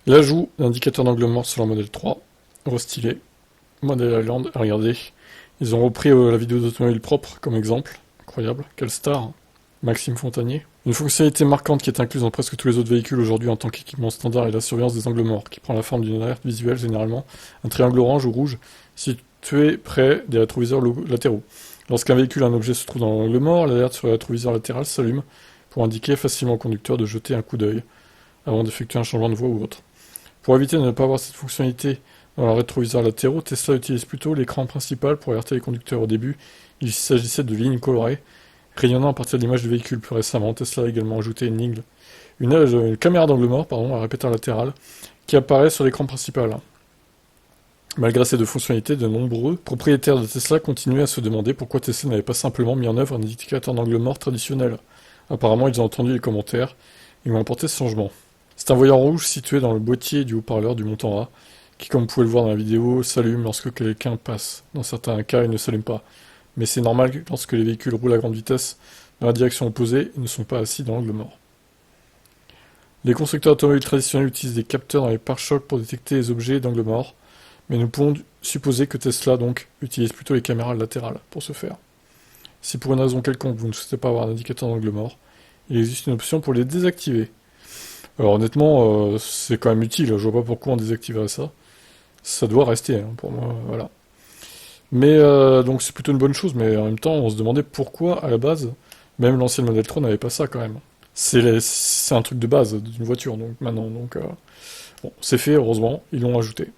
L'ajout d'indicateur d'angle mort sur leur modèle 3, restylé. Modèle Highland, regardez. Ils ont repris la vidéo d'automobile propre comme exemple. Incroyable, quelle star. Maxime Fontanier. Une fonctionnalité marquante qui est incluse dans presque tous les autres véhicules aujourd'hui en tant qu'équipement standard est la surveillance des angles morts, qui prend la forme d'une alerte visuelle généralement, un triangle orange ou rouge, situé près des rétroviseurs latéraux. Lorsqu'un véhicule ou un objet se trouve dans l'angle mort, l'alerte sur le rétroviseur latéral s'allume pour indiquer facilement au conducteur de jeter un coup d'œil avant d'effectuer un changement de voie ou autre. Pour éviter de ne pas avoir cette fonctionnalité dans le rétroviseur latéraux, Tesla utilise plutôt l'écran principal pour alerter les conducteurs au début. Il s'agissait de lignes colorées rayonnant à partir de l'image du véhicule. Plus récemment, Tesla a également ajouté une caméra d'angle mort à répéteur latéral qui apparaît sur l'écran principal. Malgré ces deux fonctionnalités, de nombreux propriétaires de Tesla continuaient à se demander pourquoi Tesla n'avait pas simplement mis en œuvre un indicateur d'angle mort traditionnel. Apparemment, ils ont entendu les commentaires et ont apporté ce changement. C'est un voyant rouge situé dans le boîtier du haut-parleur du montant A, qui, comme vous pouvez le voir dans la vidéo, s'allume lorsque quelqu'un passe. Dans certains cas, il ne s'allume pas. Mais c'est normal que lorsque les véhicules roulent à grande vitesse dans la direction opposée, ils ne sont pas assis dans l'angle mort. Les constructeurs automobiles traditionnels utilisent des capteurs dans les pare-chocs pour détecter les objets d'angle mort, mais nous pouvons supposer que Tesla donc utilise plutôt les caméras latérales pour ce faire. Si pour une raison quelconque vous ne souhaitez pas avoir un indicateur d'angle mort, il existe une option pour les désactiver. Alors honnêtement, c'est quand même utile, je vois pas pourquoi on désactiverait ça. Ça doit rester, pour moi, voilà. Mais donc c'est plutôt une bonne chose, mais en même temps, on se demandait pourquoi, à la base, même l'ancien Model 3 n'avait pas ça quand même. C'est un truc de base d'une voiture, donc maintenant, bon, c'est fait, heureusement, ils l'ont ajouté.